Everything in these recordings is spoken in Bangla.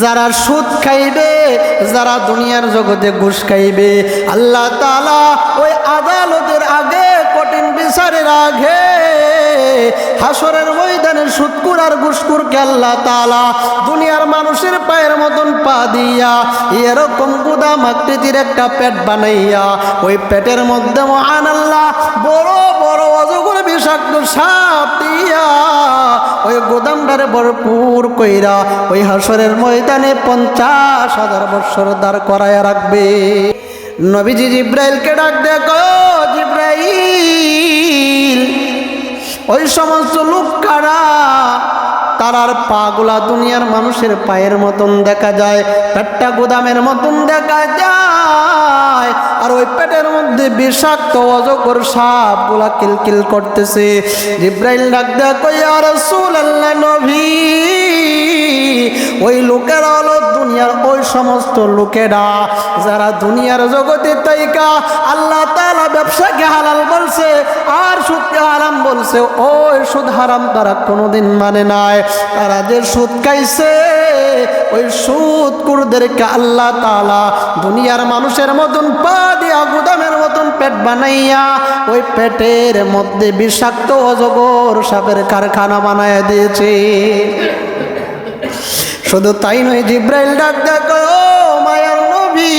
যারা সুদ খাইবে, যারা দুনিয়ার জগতে ঘুষ খাইবে, আল্লাহ তাআলা ওই আদালতের আগে, কঠিন বিচারের আগে, হাসরের ময়দানে সুদখোর আর ঘুষখোরকে আল্লাহ তাআলা দুনিয়ার মানুষের পায়ের মতন পা দিয়া এরকম গুদাম আকৃতির একটা পেট বানাইয়া ওই পেটের মধ্যে মহান আল্লাহ বড় বড় অজগর বিষাক্ত সাপ দিয়া ওই গোদামটারে ভরপুর কইরা ওই হাসরের ময়দানে 50,000 বছর দাঁড় করায়া রাখবে। নবীজি জিব্রাইলকে ডাক দেয়া কয়, জিব্রাইল, ওই সমস্ত লোক কারা? তারার পাগুলা দুনিয়ার মানুষের পায়ের মতন দেখা যায়, পেটটা গোদামের মতন দেখা যায়, আর ওই পেটের মধ্যে বিষাক্ত অজগর সাপগুলা কিলকিল করতেছে। জিব্রাইল ডাক দেয়া কই, ইয়া রাসূলুল্লাহ, নবী, ওই লোকেরা হলো দুনিয়ার ওই সমস্ত লোকেরা যারা দুনিয়ার জগতে তাইকা আল্লাহ তাআলা ব্যবসাকে হালাল বলছে আর সুদকে হারাম বলছে, ওই সুদ হারাম তারা কোনোদিন মানে নাই। তারা যে সুদ খাইছে, ওই সুদখোরদেরকে আল্লাহ তাআলা দুনিয়ার মানুষের মতন পা দিয়া গুদামের মতন পেট বানাইয়া ওই পেটের মধ্যে বিষাক্ত অজগর সাপের কারখানা বানাইয়া দিয়েছে। শুধু তাই নয়, জিব্রাইল ডাক দেয়া কয়, ও মায়ার নবী,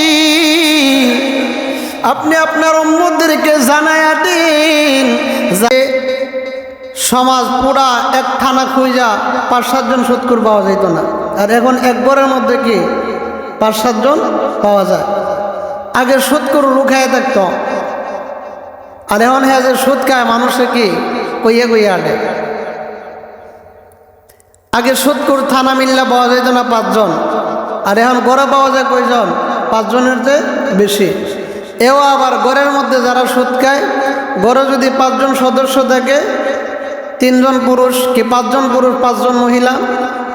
আপনি আপনার উম্মতদেরকে জানায়া দিন যে সমাজ পুরা এক থানা খুঁজা 5-7 জন সুদখোর পাওয়া যেত না, আর এখন এক ঘরের মধ্যে কি 5-7 জন পাওয়া যায়। আগে সুদখোর লুকায় থাকতো, আর এখন হ্যাঁ যে সুদ খায় মানুষে কি কইয়া কইয়া আটে। আগে সুদখোর থানা মিল্লা পাওয়া যেত না 5 জন, আর এখন গড়ে পাওয়া যায় কয়জন? 5 জনের চেয়ে বেশি। এও আবার ঘরের মধ্যে যারা সুদ খায়, ঘরে যদি 5 জন সদস্য থাকে, 3 জন পুরুষ কি 5 জন পুরুষ 5 জন মহিলা,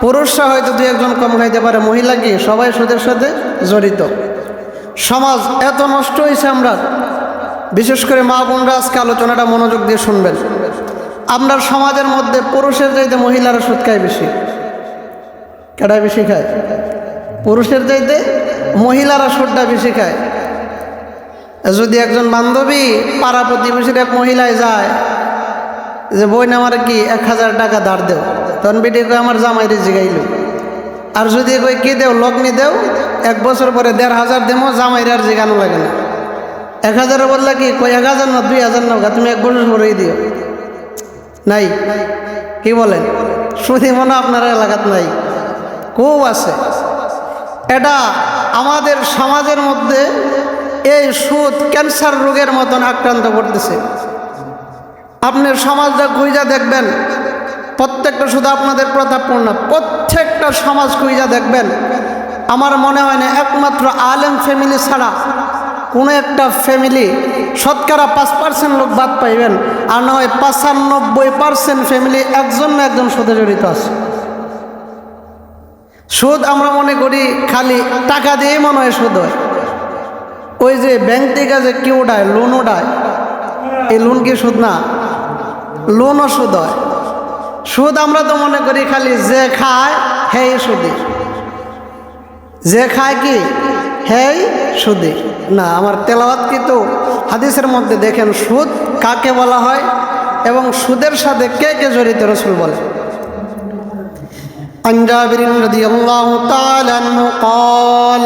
পুরুষরা হয়তো 2-1 জন কম খাইতে পারে, মহিলা কি সবাই সুদের সাথে জড়িত। সমাজ এত নষ্ট হয়েছে আমরা, বিশেষ করে মা বোনরা আজকে আলোচনাটা মনোযোগ দিয়ে শুনবেন। আমরা সমাজের মধ্যে পুরুষের চাইতে মহিলারা সুদ খায় বেশি। কেডা বেশি খায়? পুরুষের চাইতে মহিলারা সুদটা বেশি খায়। যদি একজন বান্ধবী পাড়া প্রতিবেশীর এক মহিলায় যায় যে বোন আমার কি 1000 টাকা ধার দেও, তখন বেটি কই আমার জামাইরে জিগাইল। আর যদি কই কি দেও, লগ্নি দেও, 1 বছর পরে 1500 দেবো, জামাইরে আর জিগানো লাগে না। 1000 বললে কি কই 1000 না 2000 না, তুমি 1 বছর পরেই দিও। নাই কি বলেন? সুদী মনে আপনার এলাকাত নাই, খুব আছে। এটা আমাদের সমাজের মধ্যে এই সুদ ক্যান্সার রোগের মতন আক্রান্ত করতেছে। আপনার সমাজটা খুঁজা দেখবেন, প্রত্যেকটা শুধু আপনাদের প্রতাপপূর্ণ, প্রত্যেকটা সমাজ খুঁজা দেখবেন, আমার মনে হয় না একমাত্র আলেম ফ্যামিলি ছাড়া কোনো একটা ফ্যামিলি শতকরা 5% লোক বাদ পাইবেন, আর না হয় 95% ফ্যামিলি একজন না একজন সুদে জড়িত আছে। সুদ আমরা মনে করি খালি টাকা দিয়েই মনে হয় সুদ হয়। ওই যে ব্যাংক থেকে যে কি ওঠায়, লোন ওঠায়, এই লোন কি সুদ না? লোনও সুদ হয়। সুদ আমরা তো মনে করি খালি যে খায় হেই সুদী, যে খায় কি হেই সুদী। না, আমার তেলাওয়াত কিন্তু হাদিসের মধ্যে দেখেন সুদ কাকে বলা হয় এবং সুদের সাথে কে কে জড়িত রাসূল বলে। আন জাবির রাদিয়াল্লাহু তাআলা আনহু قال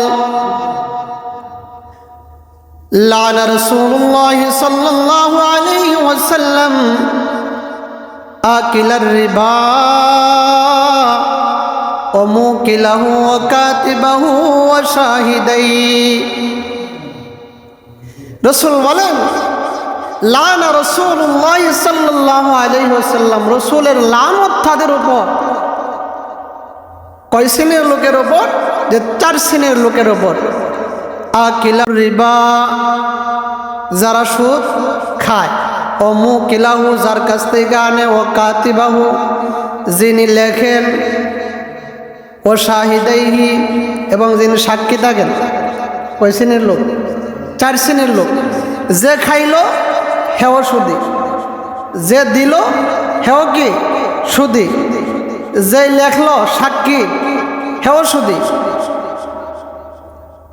لعن رسول الله صلى الله عليه وسلم آكل الربا وموكله وكاتبه وشاهديه। রসুল বলেন, লানা রাসূলুল্লাহ সাল্লাল্লাহু আলাইহি ওয়াসাল্লাম, রসুলের লানত তাদের উপর। কয় শ্রেণীর লোকের উপর? যে 4 শ্রেণীর লোকের উপর। আকিলার রিবা, যারা সুদ খায়, ও মুকিলাহু, যার কাছ থেকে আনে, ও কাতিবাহু, যিনি লেখেন, ও শাহিদাইহি, এবং যিনি সাক্ষী থাকেন। কয় শ্রেণীর লোক? 4 শ্রেণীর লোক। যে খাইল হেও সুদী, যে দিল হেও কি সুদী, যে লেখলো সাক্ষী হেও সুদি,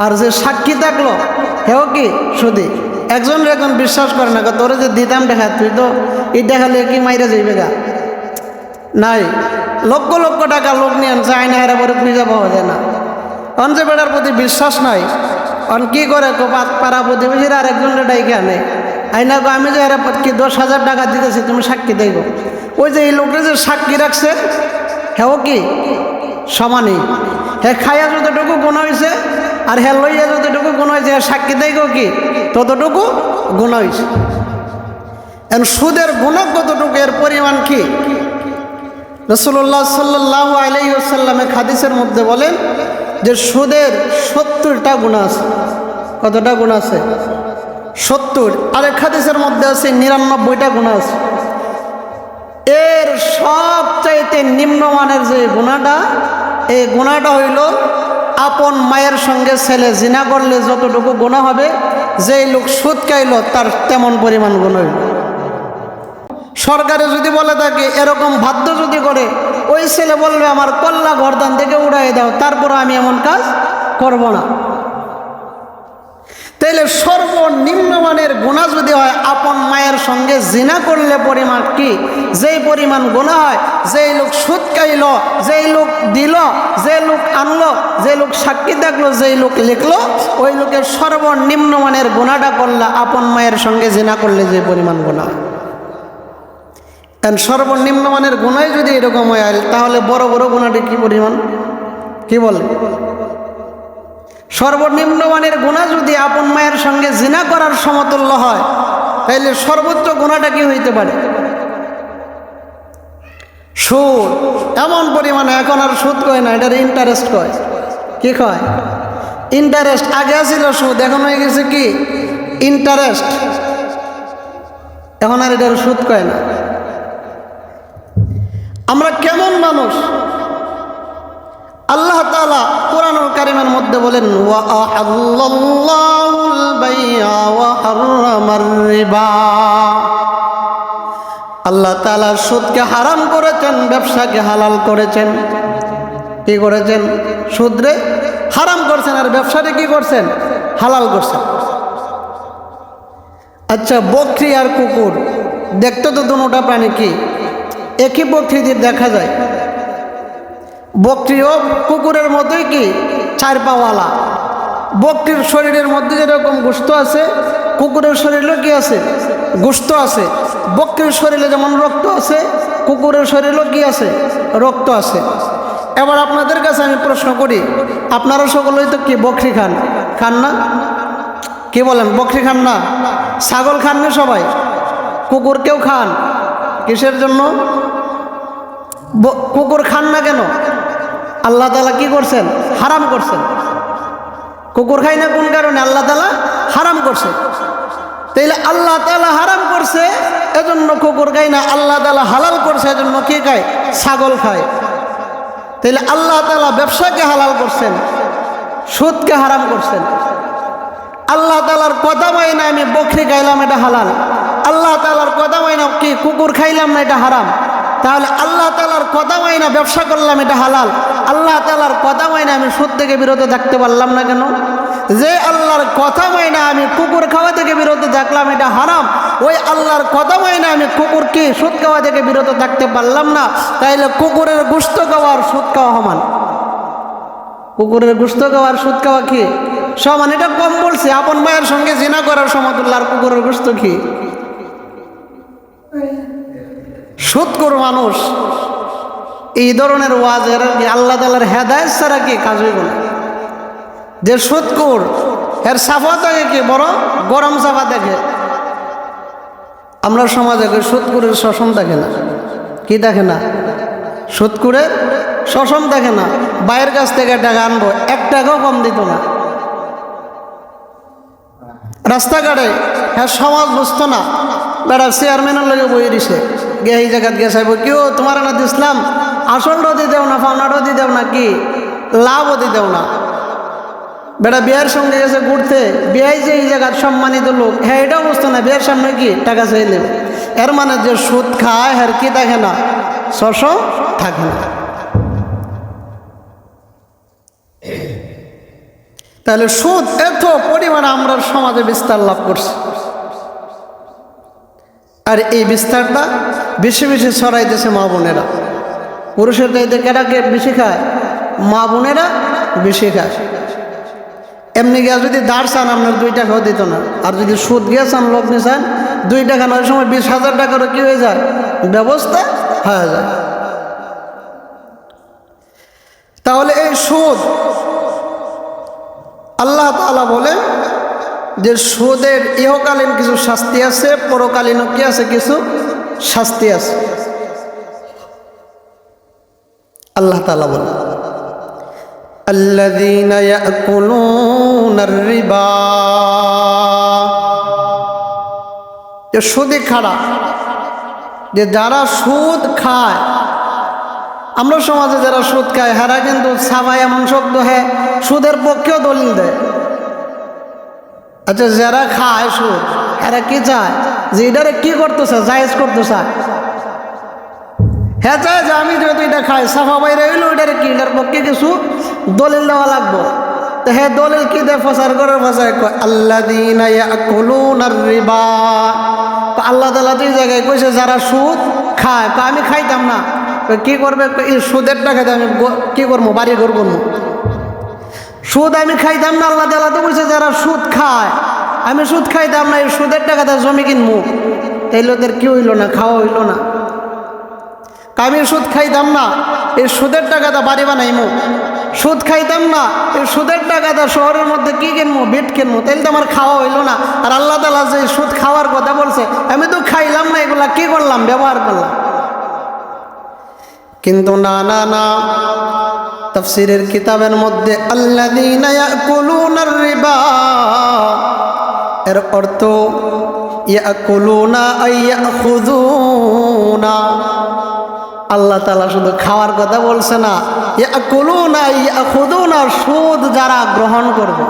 আর যে সাক্ষী থাকলো হেও কি সুদি। একজন বিশ্বাস করে না, তোরে যে দিতাম দেখা, তুই তো এই দেখালে কি মাইরা যাইবে গা। নাই, লক্ষ লক্ষ টাকা লোক নিয়ে আনছে, আয়না হেরা পরে খুঁজে পাওয়া যায় না। অন যে বেটার প্রতি বিশ্বাস নাই, অন কি করে পাড়া প্রতিবেশীরা আরেকজনের ডাইকে আনে, আইনা গো আমি যে হেরা কি 10,000 টাকা দিতেছি, তুমি সাক্ষী দেখো। ওই যে এই লোকটা যে সাক্ষী রাখছে হেও কি সমানই, হে খাইয়া যতটুকু গুণ হয়েছে আর হে লইয়া যতটুকু গুণ হয়েছে, সাক্ষী দেখো কি ততটুকু গুণ হয়েছে। এখন সুদের গুণ কতটুকু, এর পরিমাণ কি? রাসূলুল্লাহ সাল্লাল্লাহু আলাইহি ওয়াসাল্লাম হাদিসের মধ্যে বলেন যে সুদের 70টা গুণ আছে। কতটা গুণ আছে? 70। আরেক হাদিসের মধ্যে আছে 99টা গুণ আছে। এর সবচাইতে নিম্নমানের যে গুণাটা, এই গুণাটা হইল আপন মায়ের সঙ্গে ছেলে জিনা করলে যতটুকু গুণা হবে, যেই লোক সুদ খাইল তার তেমন পরিমাণ গুণ হইল। সরকারে যদি বলে থাকে এরকম বাধ্য যদি করে, ওই ছেলে বলবে আমার কল্লা গর্দান থেকে উড়াই দাও, তারপর আমি এমন কাজ করব না। তাইলে সর্বনিম্নমানের গুনাহ যদি হয় আপন মায়ের সঙ্গে জিনা করলে পরিমাণ কি, যেই পরিমাণ গুনাহ হয়, যেই লোক সুদ খাইল, যেই লোক দিল, যে লোক আনলো, যে লোক সাক্ষী দেখলো, যেই লোক লিখলো, ওই লোকের সর্বনিম্নমানের গুনাহটা করলে আপন মায়ের সঙ্গে জিনা করলে যে পরিমাণ গুনাহ। সর্বনিম্নমানের গুনাহ যদি এরকম হয়, তাহলে বড় বড় গুনাহটি কি পরিমাণ, কি বলে? সর্বনিম্নমানের গুনাহ যদি আপন মায়ের সঙ্গে জিনা করার সমতুল্য হয়, তাহলে সর্বোচ্চ গুনাহটা কি হইতে পারে? সুদ। এমন পরিমাণে এখন আর সুদ কয় না, এটার ইন্টারেস্ট কয়। কি কয়? ইন্টারেস্ট। আগে ছিল সুদ, এখন হয়ে গেছে কি ইন্টারেস্ট। এখন আর এটার সুদ কয় না। আমরা কেমন মানুষ? আল্লাহ তাআলা কোরআনুল কারীমের মধ্যে বলেন ওয়া আহাল্লাল্লাহুল বাই'a ওয়া হাররামার রিবা। আল্লাহ তাআলা সুদকে হারাম করেছেন, ব্যবসাকে হালাল করেছেন। কি করেছেন? সুদরে হারাম করছেন আর ব্যবসাটা কি করছেন? হালাল করছেন। আচ্ছা, বকরি আর কুকুর দেখতে তো দুটোটা প্রাণী কি একই প্রকৃতির দেখা যায়। বকরিও কুকুরের মতোই কি 4 পাওয়ালা। বকরির শরীরের মধ্যে যেরকম গোশত আছে, কুকুরের শরীরেও কি আছে? গোশত আছে। বকরির শরীরে যেমন রক্ত আছে, কুকুরের শরীরেও কি আছে? রক্ত আছে। এবার আপনাদের কাছে আমি প্রশ্ন করি, আপনারা সকলেই তো কি বকরি খান? খান না? কি বলেন, বকরি খান না? ছাগল খান না সবাই? কুকুর কেউ খান? কিসের জন্য? কুকুর খান না কেন? আল্লাহ তাআলা কি করছেন? হারাম করছেন। কুকুর খাই না কোন কারণে? আল্লাহ তাআলা হারাম করছে। তাইলে আল্লাহ তাআলা হারাম করছে এজন্য কুকুর খায় না, আল্লাহ তাআলা হালাল করছে এজন্য কি খায়? ছাগল খায়। তাইলে আল্লাহ তাআলা ব্যবসাকে হালাল করছেন, সুদকে হারাম করছেন। আল্লাহ তাআলার কথা মাইনা আমি বকরি খাইলাম, এটা হালাল। আল্লাহ তাআলার কথা মাইনা কি কুকুর খাইলাম না, এটা হারাম। তাহলে আল্লাহ তাআলার কথা মাইনা ব্যবসা করলাম, এটা হালাল। আল্লাহ তাআলার কথা মাইনা আমি সুদ থেকে বিরত থাকতে পারলাম না কেন? যে আল্লাহর কথা মাইনা আমি কুকুর খাওয়া থেকে বিরত থাকলাম, এটা হারাম। ওই আল্লাহর কথা মাইনা আমি কুকুরকে সুদ খাওয়া থেকে বিরত থাকতে পারলাম না, তাইলে কুকুরের গোশত খাওয়া আর সুদ খাওয়া সমান। কুকুরের গোশত খাওয়া আর সুদ খাওয়া কি সমান? এটা কম বলছে। আপন মায়ের সঙ্গে জিনা করার সমতুল্য আর কুকুরের গোশত কি? সুদখোর মানুষ এই ধরনের ওয়াজের আল্লাহ তাআলার হেদায়েত ছাড়া কি কাজ হইব না। যে সুদখোর এর সাফা দেখে কি বড় গরম সাফা দেখে। আমরা সমাজে সুদখোরের শোষণ দেখে না। কি দেখে না? সুদখোরের শোষণ দেখে না। বাইরের কাছ থেকে টাকা আনবো, 1 টাকাও কম দিত না। রাস্তাঘাটে হ্যাঁ সমাজ বুঝতো না, বেড়া চেয়ারম্যানের লগে বই দিছে, গে এই জায়গাত গে চাইব কেউ তোমার না দিসলাম, আসলটাও দি দেও না, পাওনাটাও দি দেও না, কি লাভও দি দেও না। বেটা বিয়ের সঙ্গে গেছে ঘুরতে, বিয়াই যে এই জায়গার সম্মানিত লোক, হ্যাঁ এটাও বুঝতো না বিয়ের সামনে কি টাকা চাইলে। এর মানে যে সুদ খায় হ্যার কি থাকে না? শোষ থাকে না। তাহলে সুদ এত পরিমাণে আমরা সমাজে বিস্তার লাভ করছি, আর এই বিস্তারটা বেশি বেশি ছড়াইতেছে মা বোনেরা। পুরুষের চাইতে কেটাকে বেশি খায়? মা বোনেরা বেশি খায়। এমনি গিয়া যদি দাঁড় চান আপনার 2 টাকাও দিত না, আর যদি সুদ গিয়া চান লগ্নে চান 2 টাকা নয় সময় 20,000 টাকারও কি হয়ে যায়? ব্যবস্থা হয়ে যায়। তাহলে এই সুদ আল্লাহ তাআলা বলেন যে সুদের ইহকালীন কিছু শাস্তি আছে, পরকালীনও কি আছে? কিছু শাস্তি আছে। আল্লাহ তাআলা বলেন আল্লাযীনা ইয়াকুলুনার রিবা, যে সুদে খাড়া, যে যারা সুদ খায়, আমরা সমাজে যারা সুদ খায় হেরা কিন্তু সাবাই এমন শব্দ হ্যাঁ সুদের পক্ষেও দলিল দেয়। আচ্ছা, যারা খায় সুদ এরা কি চায়? যে এটারে কি করতে চায়? জায়েজ করতে চায়। হ্যাঁ চায় যে আমি যেহেতু এটা খাই, সাফা বাইরে হইলো এটারে কি, এটার পক্ষে কিছু দলিল দেওয়া লাগবো। তো হ্যাঁ দলিল কি দেয়? প্রচার করার ভাষায় আল্লাযীনা ইয়াকুলুনার রিবা। আল্লাহ তাআলা দুই জায়গায় কইছে যারা সুদ খায়, আমি খাইতাম না। কি করবে? এই সুদের টাকাতে আমি কি করবো? বাড়ি ঘর করবো। সুদ আমি খাইতাম না, আল্লাহ তাআলা তো বলছে যারা সুদ খায়, আমি সুদ খাইতাম না, এই সুদের টাকাতে জমি কিনবো। তাইলে ওদের কি হইল না? খাওয়া হইল না। আমি সুদ খাইতাম না, এই সুদের টাকাটা বাড়ি বানাইমো। সুদ খাইতাম না, এই সুদের টাকাটা শহরের মধ্যে কি কিনবো? বিট কিনবো। তাইলে তো আমার খাওয়া হইল না। আর আল্লাহ তাআলা যে সুদ খাওয়ার কথা বলছে, আমি তো খাইলাম না, এগুলা কি করলাম? ব্যবহার করলাম। কিন্তু না না না, তাফসীরের কিতাবের মধ্যে আল্লাযীনা ইয়াকুলুনার রিবা এর অর্থ ইয়াকুলুনা আই ইয়াখুযুনা। আল্লাহ তাআলা শুধু খাওয়ার কথা বলছে না, ইয়াকুলুনা আই ইয়াখুযুনা, সুদ যারা গ্রহণ করবে।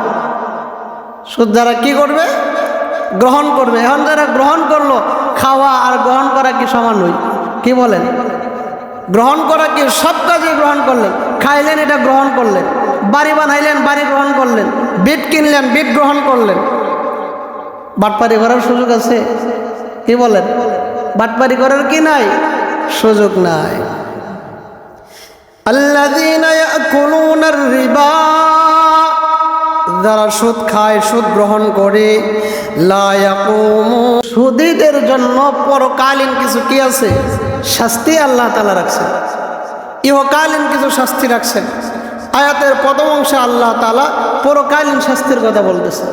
সুদ যারা কি করবে? গ্রহণ করবে। এখন যারা গ্রহণ করলো, খাওয়া আর গ্রহণ করা কি সমান নয়? কি বলেন? গ্রহণ করা কি? সব কাজে গ্রহণ করলেন। খাইলেন, এটা গ্রহণ করলেন। বাড়ি বানাইলেন, বাড়ি গ্রহণ করলেন। বিট কিনলেন, বিট গ্রহণ করলেন। বাটপারি করার সুযোগ আছে? কি বলেন? বাটপারি করার কি নাই? সুযোগ নাই। আল্লাযীনা ইয়াকুলুনার রিবা, যারা সুদ খায়, সুদ গ্রহণ করে, লা ইয়াকুমু, সুদীদের জন্য পরকালীন কিছু কি আছে? শাস্তি আল্লাহ তাআলা রাখছেন। ইহকালীন কিছু শাস্তি রাখছেন। আয়াতের প্রথম অংশে আল্লাহ তাআলা পরকালীন শাস্তির কথা বলতেছে।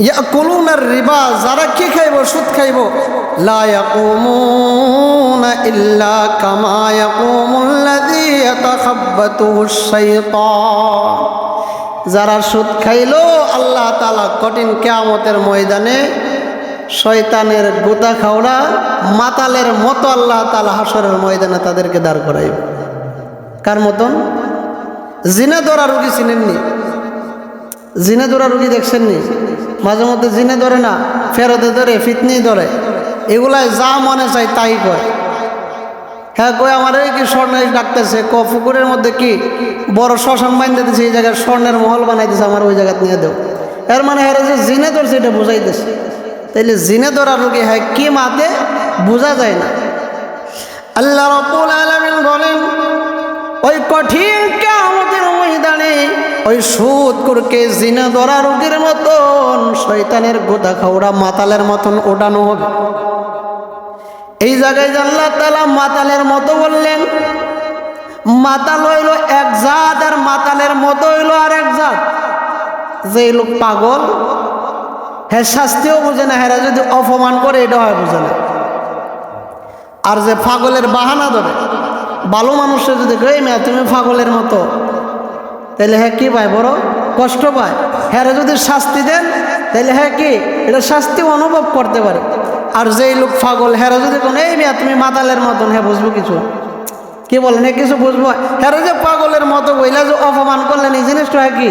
ইয়াকুলুনার রিবা, যারা কি খাইব? সুদ খাইব। লা ইয়াকুমুনা ইল্লা কামা ইয়াকুমুল্লাযী ইয়াতাখাব্বাতুহুশ শাইতান, যারা সুদ খাইলো আল্লাহ তাআলা কঠিন কিয়ামতের ময়দানে শয়তানের গোতা খাওয়া মাতালের মতো আল্লাহ তাআলা হাসরের ময়দানে তাদেরকে দাঁড় করাইবে। কার মতন? জিনে ধরা রোগী চিনেননি? জিনে ধরা রোগী দেখছেননি? মাঝে মধ্যে জিনে ধরে না, ফেরতে ধরে, ফিতনি ধরে, এগুলাই যা মনে চাই তাই কয়। হ্যাঁ কই আমার এই কি স্বর্ণের ডাকতেছে, পুকুরের মধ্যে কি বড় শ্মশান বানিয়ে দিতেছে, এই জায়গায় স্বর্ণের মহল বানাইতেছে, আমার ওই জায়গায় নিয়ে দেও। এর মানে হ্যাঁ যে জিনে ধরছে এটা বুঝাইতেছে। তাইলে জিনে ধরা রোগী হ্যাঁ কি মাতে বোঝা যায় না। আল্লাহ রাব্বুল আলামিন বলেন ওই কঠিন কিয়ামতের ময়দানে ওই সুদ করকে জিনা ধরা রোগীর মতন শয়তানের গোদা খাওয়া মাতালের মতন ওঠানো হবে। এই জায়গায় আল্লাহ তাআলা মাতালের মতো বললেন। মাতাল হইল এক জাত, আর মাতালের মতো হইল আর এক জাত। যে লোক পাগল, হ্যাঁ শাস্তিও বুঝে না, হ্যাঁ যদি অপমান করে এটা হয় বুঝে না। আর যে পাগলের বাহানা ধরে, ভালো মানুষের যদি কই মেয়া তুমি পাগলের মতো, তাহলে হ্যাঁ কি পায়? বড় কষ্ট পায়। হ্যাঁ যদি শাস্তি দেন তাহলে হ্যাঁ কি এটা শাস্তি অনুভব করতে পারে। আর যেই লোক পাগল, হ্যাঁ যদি কোন এই মেয়া তুমি মাতালের মতন, হ্যাঁ বুঝবো কিছু, কি বলেন, হ্যাঁ কিছু বুঝবো। হ্যাঁ যে পাগলের মতো বইলা যে অপমান করলেন, এই জিনিসটা হ্যাঁ কি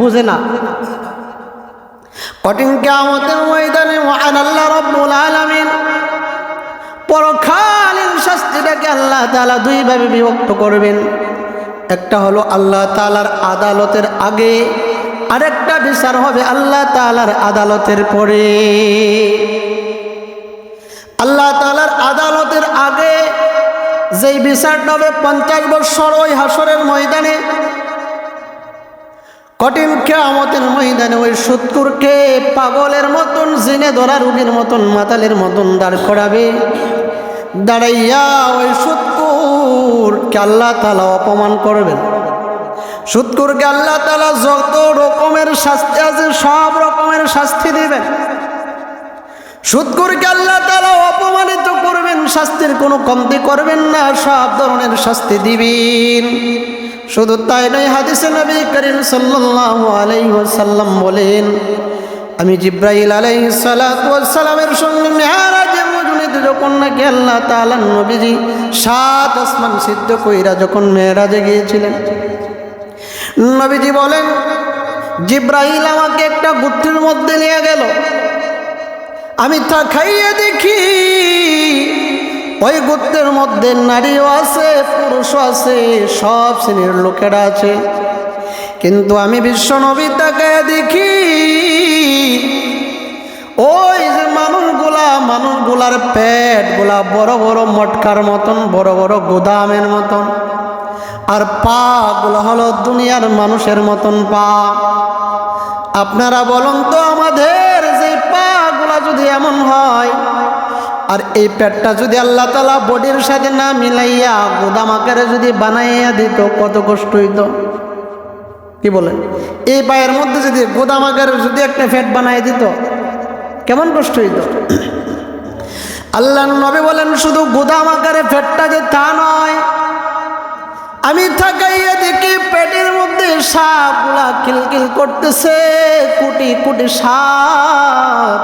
বুঝে না। কঠিন কিয়ামতের ময়দানে মহান আল্লাহ রাব্বুল আলামিন পরকালীন শাস্তিটাকে আল্লাহ তাআলা দুই ভাবে বিভক্ত করবেন। একটা হলো আল্লাহ তাআলার আদালতের আগে, আরেকটা বিচার হবে আল্লাহ তাআলার আদালতের পরে। আল্লাহ তাআলার আদালতের আগে যেই বিচারটা হবে 50 বছর ওই হাসরের ময়দানে, কঠিন কিয়ামতের ময়দানে ওই সুৎকুরকে পাগলের মতন, জিনে ধরা রোগীর মতন, মাতালের মতন দাঁড় করাবে। দাঁড়াইয়া ওই সুৎকুরকে আল্লাহ তাআলা অপমান করবেন। সুৎকুরকে আল্লাহ তাআলা যত রকমের শাস্তি আছে সব রকমের শাস্তি দিবেন। সুৎকুরকে আল্লাহ তাআলা অপমানিত করবেন, শাস্তির কোনো কমতি করবেন না, সব ধরনের শাস্তি দিবেন। শুধু তাই নয়, হাদিসে নবী করিম সাল্লাল্লাহু আলাইহি ওয়াসাল্লাম বলেন, আমি জিব্রাইল আলাইহিস সালাতু ওয়াস সালামের সঙ্গে মেরাজে মজলিসে যখন নাকি আল্লাহ তাআলা নবীজি 7 আসমান সিদ্ধ কইরা যখন মেরাজে গিয়েছিলেন, নবীজি বলেন জিব্রাইল আমাকে একটা গুত্রের মধ্যে নিয়ে গেল। আমি তাকাইয়া দেখি ওই গোত্রের মধ্যে নারীও আছে, পুরুষও আছে, সব শ্রেণীর লোকেরা আছে। কিন্তু আমি বিশ্ব নবী তাকাইয়া দেখি ওই যে মানুষগুলার পেটগুলা বড় বড় মটকার মতন, বড় বড় গোদামের মতন, আর পা গুলো হলো দুনিয়ার মানুষের মতন পা। আপনারা বলুন তো, আমাদের যে পা গুলা যদি এমন হয় আর এই পেটটা যদি আল্লাহ তাআলা বডির সাথে না মিলাইয়া গোদাম আকারে যদি বানাইয়া দিত, কত কষ্ট হইত। কি বলেন? এই পায়ের মধ্যে যদি গোদাম আকারে যদি একটা পেট বানাই দিত, কেমন কষ্ট হইত। আল্লাহর নবী বলেন শুধু গোদাম আকারে পেটটা যে তা নয়, আমি তাকাইয়া দেখি পেটের মধ্যে সাপগুলা কিলকিল করতেছে, কোটি কোটি সাপ,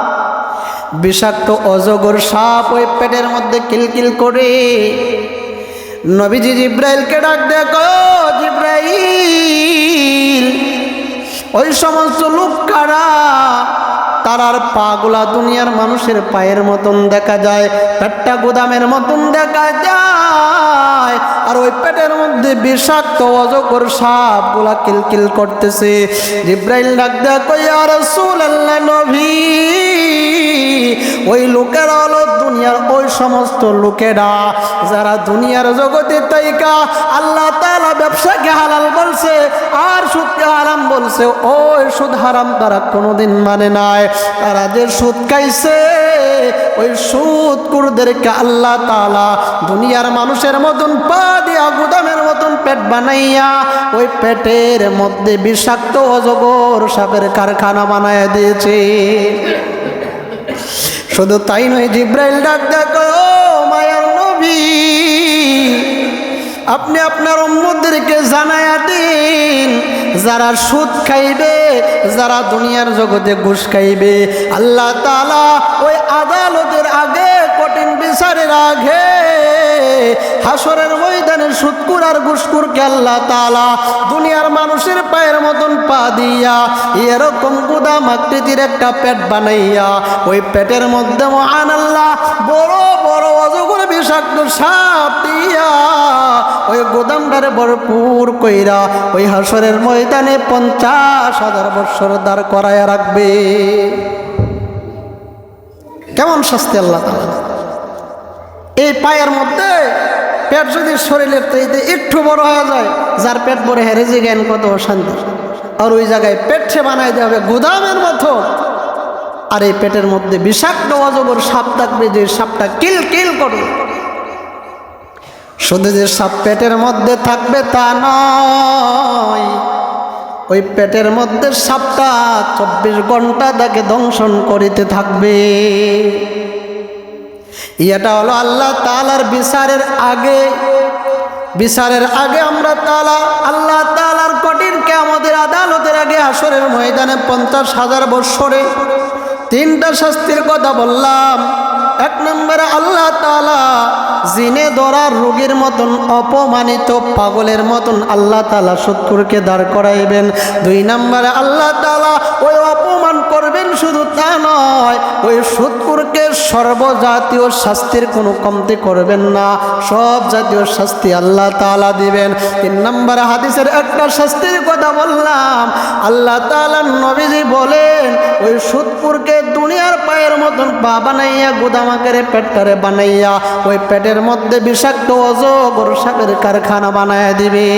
বিষাক্ত অজগর সাপ ওই পেটের মধ্যে কিলকিল করে। নবীজি জিব্রাইলকে ডাক দেখো, জিব্রাইল ওই সমস্ত লোক কারা? তারার পাগুলা দুনিয়ার মানুষের পায়ের মতন দেখা যায়, পেটটা গোদামের মতন দেখা যায়, আর ওই পেটের মধ্যে বিষাক্ত অজগর সাপগুলা কিলকিল করতেছে। জিব্রাইল ডাক দেখো, ইয়া রাসূলুল্লাহ, নবী ওই লোকেরা হলো দুনিয়ার ওই সমস্ত লোকেরা যারা দুনিয়ার জগতে তাইকা আল্লাহ তাআলা ব্যবসাকে হালাল বলছে আর সুদকে হারাম বলছে, ওই সুদ হারাম তারা কোনোদিন মানে নাই। তারা যে সুদ খাইছে ওই সুদখোরদেরকে আল্লাহ তাআলা দুনিয়ার মানুষের মতন পা দিয়া গুদামের মতন পেট বানাইয়া ওই পেটের মধ্যে বিষাক্ত অজগর সাপের কারখানা বানাইয়া দিয়েছে। শুধু তাই নয়, জিব্রাইল ডাক দেখো, মায়ার নবী আপনি আপনার উম্মতদেরকে জানায়া দিন, যারা সুদ খাইবে, যারা দুনিয়ার জগতে ঘুষ খাইবে, আল্লাহ তাআলা ওই আদালতের আগে, কঠিন বিচারের আগে, হাসরের ময়দানে সুদখোর আর ঘুষখোরকে আল্লাহ তাআলা দুনিয়ার মানুষের পায়ের মতন পা দিয়া এরকম গুদাম আকৃতির একটা পেট বানাইয়া ওই পেটের মধ্যে মহান আল্লাহ বড় বড় অজগর বিষাক্ত সাপ দিয়া ওই গোদামটারে ভরপুর কইরা ওই হাসরের ময়দানে 50,000 বছর দাঁড় করায়া রাখবে। কেমন শাস্তি আল্লাহ তাআলা! এই পায়ের মধ্যে পেট যদি শরীরের চাইতে একটু বড় হয়ে যায়, যার পেট বড় হেরে যে জ্ঞান কত অশান্তি, আর ওই জায়গায় পেটে বানাই দেওয়া হবে গোদামের মতো, আর এই পেটের মধ্যে বিষাক্ত অজগর সাপ থাকবে, যে সাপটা কিল কিল করবে। শুধু যে সাপ পেটের মধ্যে থাকবে তা নয়, ওই পেটের মধ্যে সাপটা 24 ঘন্টা তাকে দংশন করিতে থাকবে। এটা হলো আল্লাহ তাআলার বিচারের আগে। বিচারের আগে আমরা আল্লাহ তাআলার কঠিন কিয়ামতের আদালতের আগে হাসরের ময়দানে 50,000 বছরে 3টা শাস্তির কথা বললাম। 1 নম্বরে আল্লাহ তাআলা জিনে ধরা রোগীর মতন, অপমানিত পাগলের মতন আল্লাহ তাআলা সুদখোরকে দাঁড় করাইবেন। 2 নম্বরে আল্লাহ তাআলা ওই অপমান করবেন। শুধু তা নয়, ওই সুদখোরকে সর্বজাতীয় শাস্তির কোনো কমতি করবেন না, সব জাতীয় শাস্তি আল্লাহ তাআলা দিবেন। 3 নম্বর হাদিসের একটা শাস্তির কথা বললাম, আল্লাহ তাআলার নবীজি বলেন ওই সুদখোরকে দুনিয়ার পায়ের মতন পা বানাইয়া গুদাম আকারে পেটটারে বানাইয়া ওই পেটের মধ্যে বিষাক্ত অজগর সাপের কারখানা বানায়া দিবে।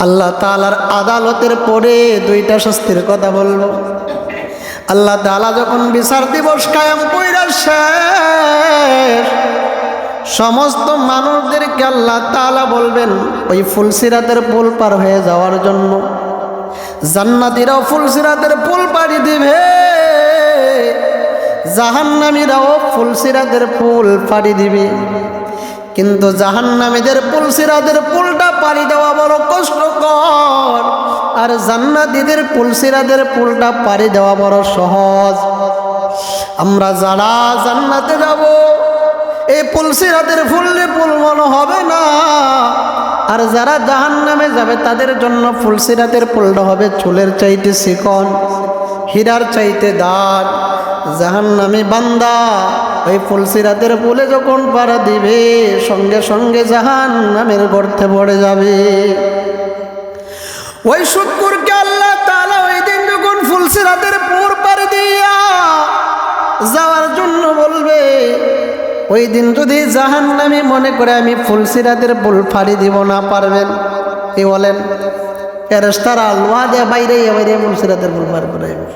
আল্লাহ তাআলার আদালতের পরে 2টা শাস্তির কথা বলবো। আল্লাহ তাআলা যখন বিচার দিবস কায়েম কইরা শেষ, সমস্ত মানুষদেরকে আল্লাহ তাআলা বলবেন ওই ফুলসিরাতের পুল পার হয়ে যাওয়ার জন্য। জান্নাতীরাও ফুলসিরাতের পুল পাড়ি দিবে, জাহান্নামীরাও ফুলসিরাতের পুল পাড়ি দিবে। কিন্তু জাহান্নামীদের ফুলসিরাতের পুলটা পাড়ি দেওয়া বড় কষ্টকর, আর জান্নাতীদের ফুলসিরাতের পুলটা পাড়ি দেওয়া বড় সহজ। আমরা যারা জান্নাতে যাব এই ফুলসিরাতের ফুললে পুল মনে হবে না, আর যারা জাহান্নামে যাবে তাদের জন্য ফুলসিরাতের পুলটা হবে চুলের চাইতে চিকন, হীরার চাইতে দাঁড়। জাহান্নামী বান্দা ওই ফুলসিরাতের পুলে যখন পাড়া দিবে সঙ্গে সঙ্গে জাহান্নামের গর্তে পড়ে যাবে। ওই সুদখোরকে আল্লাহ তাআলা ওই দিন যখন ফুলসিরাতের পুল পাড়ি দিয়া যাওয়ার জন্য বলবে, ওই দিন যদি জাহান্নামী মনে করে আমি ফুলসিরাতের পুল পাড়ি দিব না, পারবেন? কি বলেন? ফেরেশতারা লোহা দিয়ে বাইরে বাইরে ফুলসিরাতের পুল পার করাইবে।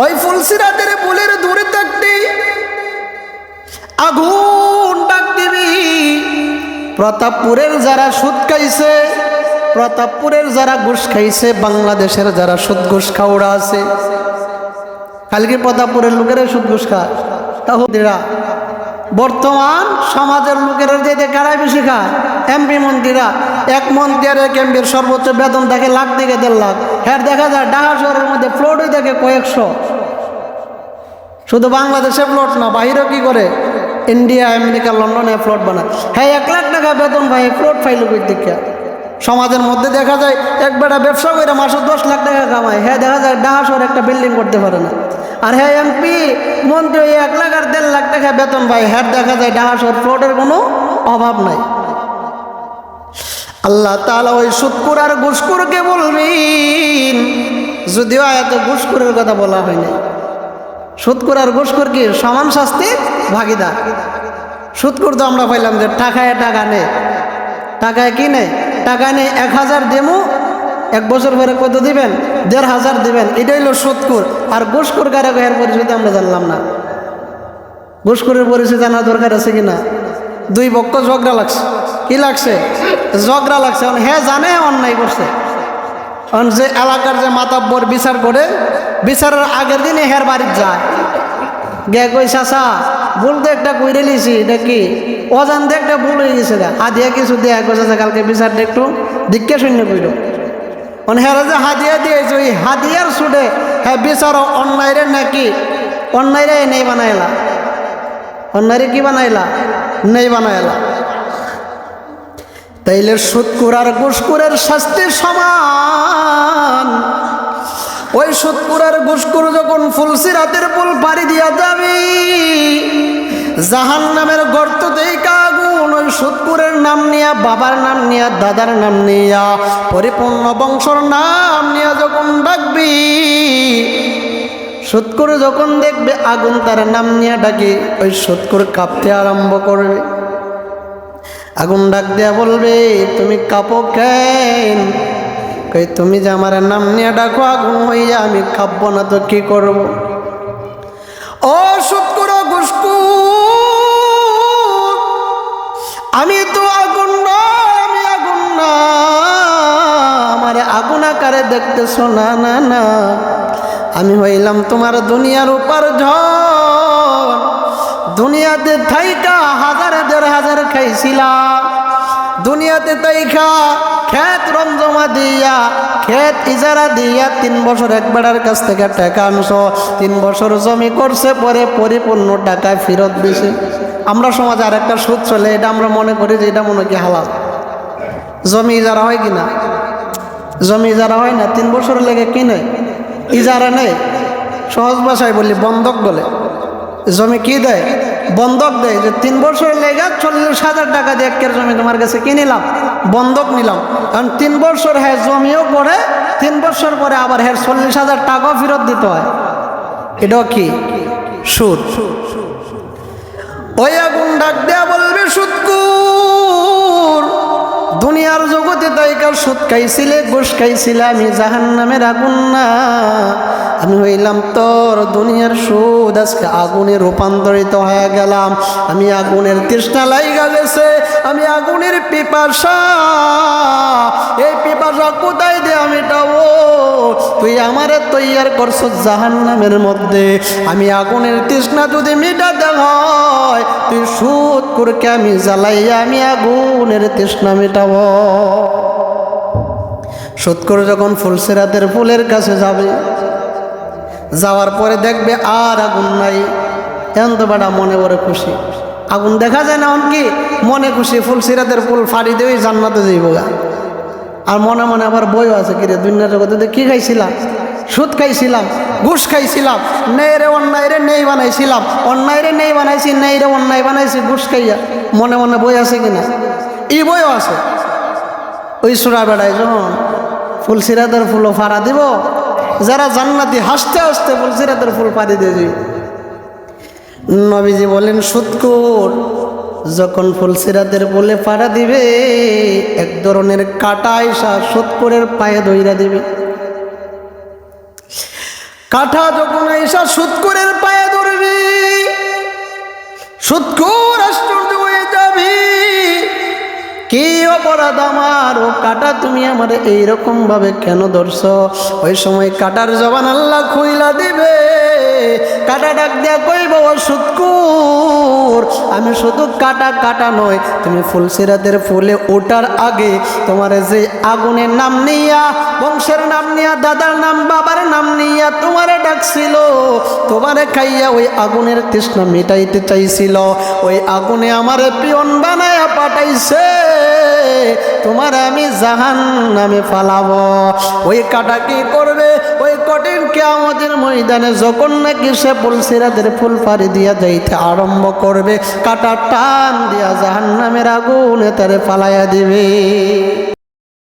ওই ফুলসিরাতের পুলের দূরে থাকতে আগুন ডাক দিবি। প্রতাপপুরের যারা সুদ খাইছে, প্রতাপপুরের যারা ঘুষ খাইছে, বাংলাদেশের যারা সুদ ঘুষ খাওয়া আছে, কালকে প্রতাপপুরের লোকেরা সুদ ঘুষ খায়, তাহলে বর্তমান সমাজের লোকেরা যে কারাই বেশি খায়, এমপি মন্ত্রীরা। এক মন্ত্রী আর এক এমপির সর্বোচ্চ বেতন থাকে লাখ থেকে 1.5 লাখ। হ্যাঁ দেখা যায় ঢাকা শহরের মধ্যে ফ্লোটই থাকে কয়েকশো। শুধু বাংলাদেশে ফ্লোট না, বাহিরেও কি করে, ইন্ডিয়া, আমেরিকা, লন্ডনে ফ্লোট বানায়। হ্যাঁ 1 লাখ টাকা বেতন ভাই, ফ্লোট ফাইল কই দেখা। সমাজের মধ্যে দেখা যায় এক বেটা ব্যবসা করে মাসে 10 লাখ টাকা কামায়, হ্যাঁ দেখা যায় ঢাকা শহরে একটা বিল্ডিং করতে পারে না। আর হ্যাঁ এমপি মন্ত্রী 1 লাখ আর 1.5 লাখ টাকা বেতন ভাই, হ্যাঁ দেখা যায় ঢাকা শহর ফ্লোটের কোনো অভাব নাই। আল্লাহ তাআলা ওই সুদখোর আর ঘুষখোরকে বলবেন, যদিও আয়াতে ঘুষখোরের কথা বলা হয়নি। সুদখোর আর ঘুষখোর কি সমান শাস্তির ভাগিদার। সুদখোর তো আমরা পাইলাম যে টাকায় টাকা নেই, টাকায় কি নেই, টাকা নেই 1000 দেমু, 1 বছর পরে কত দিবেন, 1500 দিবেন, এটাই হলো সুদখোর। আর ঘুষখোর কারে এর পরিচিতি আমরা জানলাম না। ঘুষখোরের পরিচয় জানা দরকার আছে কিনা? 2 পক্ষ ঝগড়া লাগছে, কি লাগছে, ঝগড়া লাগছে। হ্যাঁ জানে অন্যায় করছে, যে এলাকার যে মাতাব্বর বিচার করে, বিচারের আগের দিনে হের বাড়ির যায়, গে কই চাচা ভুল তো একটা কইরে লিছি, এটা কি অজান দিয়ে একটা ভুল হয়ে গেছে, হাদিয়া কিছু দেয়া কইছে, কালকে বিচারটা একটু দিকে শূন্য কইল। হ্যাঁ যে হাদিয়া দিয়েছে, ওই হাদিয়ার ছুটে হ্যাঁ বিচার অন্যায়রে নাকি অন্যায়রে নেই বানাইলা, অন্যায়রে কি বানাইলা, নেই বানাইলা। তাইলে সুদখোর আর ঘুষখোরের শাস্তি সমান। ওই সুদখোর আর ঘুষখোর যখন ফুলসিরাতের পুল পাড়ি দিয়া যাবে, জাহান্নামের গর্ত থেকে আগুন ওই সুদখোরের নাম নিয়া, বাবার নাম নিয়া, দাদার নাম নিয়া, পরিপূর্ণ বংশর নাম নিয়া যখন ডাকবি, সুদখোর যখন দেখবে আগুন তার নাম নিয়া ডাকে, ওই সুদখোর কাঁপতে আরম্ভ করবে। আগুন ডাক দেয়া বলবে, তুমি কাঁপো কেন? কই তুমি যে আমার নাম নিয়ে ডাকো আগুন হইয়া, আমি কাঁপবো না তো কি করব? ও সুদখোর ঘুষখোর, আমি তো আগুন না, আমি আগুন না, আমার আগুন আকারে দেখতেছো না, না না, আমি হইলাম তোমার দুনিয়ার উপার্জন। দুনিয়াতে থাইকা 1000-1500 খাইছিলাম, দুনিয়াতে তাইকা খেত রমজমা দিয়া, খেত ইজারা দিয়া 3 বছর এক বেড়ার কাছ থেকে টাকা আনছো, 3 বছর জমি করছে, পরে পরিপূর্ণ টাকা ফেরত দিছে। আমরা সমাজে আর একটা সুদ চলে, এটা আমরা মনে করি যে এটা মনে কি হালাল। জমি ইজারা হয় কিনা? জমি ইজারা হয় না, 3 বছর লেগে কিনে ইজারা নেই, সহজ ভাষায় বলি বন্ধক বলে। জমি কি দেয়? বন্ধক দেয়, যে 3 বছর লেগে 40,000 টাকা দিয়ে একের জমি তোমার কাছে কি নিলাম, বন্ধক নিলাম। কারণ 3 বছর হ্যাঁ জমিও করে, 3 বছর পরে আবার হ্যাঁ 40,000 টাকাও ফেরত দিতে হয়। এটাও কি? সুদ। ওই আগুন ডাক দেয়া বলবে, সুদকুর, দুনিয়ার জগতে তাইকার সুদ খাইছিলে, ঘুষ খাইছিলে, আমি জাহান্নামের আগুন না, আমি হইলাম তোর দুনিয়ার সুদ। আজকে আগুনে রূপান্তরিত হয়ে গেলাম, আমি আগুনের তৃষ্ণা লাইগা গেছে, আমি আগুনের পিপাসা। এই পিপাসা কোথায় দিয়ে আমি মেটাবো? তুই আমারে তৈয়ার করছো জাহান্নামের মধ্যে, আমি আগুনের তৃষ্ণা যদি মেটাতে হয়, তুই সুদ করে আমি জ্বালাইয়া আমি আগুনের তৃষ্ণা মেটাবো। সুদ করে যখন ফুলসিরাতের ফুলের কাছে যাবে, যাওয়ার পরে দেখবে আর আগুন নাই। এখন তো বেটা মনে বড় খুশি, আগুন দেখা যায় না, কি মনে খুশি, ফুলসিরাতের ফুল ফাড়ি দিয়ে জান্নাতে যাইব গা। আর মনে মনে আবার বইও আছে, কিরে দুনিয়ার জগতে কি খাইছিলাম? সুদ খাইছিলাম, ঘুষ খাইছিলাম, নেই রে অন্যায় রে নেই বানাইছিলাম, অন্যায় রে নেই বানাইছি, নেই রে অন্যায় বানাইছি, ঘুষ খাইয়া। মনে মনে বই আছে কিনা? এই বইও আছে। ওই সুরা বেড়ায় যখন ফুলসিরাতের ফুলও ফাড়া দিব, যারা জান্নাতি হাসতে হাসতে ফুলসিরাতের ফুল পাড়ি দিয়ে যাবে। নবীজি বলেন, সুদখোর যখন ফুলসিরাতের ফুলে পাড়া দিবে, এক ধরনের কাঁটা আইসা সুদখোরের পায়ে ধইরা দিবে। কাঁটা যখন আইসা সুদখোরের পায়ে ধরবে, সুদখোর আশ্চর্য হয়ে যাবে, কি অপরাধ আমার, ও কাঁটা তুমি আমার এইরকম ভাবে কেন ধরছ? ওই সময় কাঁটার জবান আল্লাহ খুইলা দিবে। কাঁটা ডাক দিয়া কইব, ও সুদখোর, আমি শুধু কাঁটা কাটা নয়, তুমি ফুলসিরাতের ফুলে ওঠার আগে তোমার যে আগুনের নাম নিয়া, বংশের নাম নিয়া, দাদার নাম বাবার নাম নিয়া তোমারে ডাকছিল, তোমারে খাইয়া ওই আগুনের তৃষ্ণা মেটাইতে চাইছিল, ওই আগুনে আমারে পিয়ন বানায়া পাঠাইছে, তোমার আমি জাহান্নামে ফালাবো। ওই কাঁটা কি করবে? ওই কঠিন কিয়ামতের ময়দানে যখন নাকি সে ফুলসিরাতের ফুল পাড়ি দিয়া যাইতে আরম্ভ করবে, কাঁটা টান দিয়া জাহান্নামের আগুনে তারে ফালাইয়া দিবে।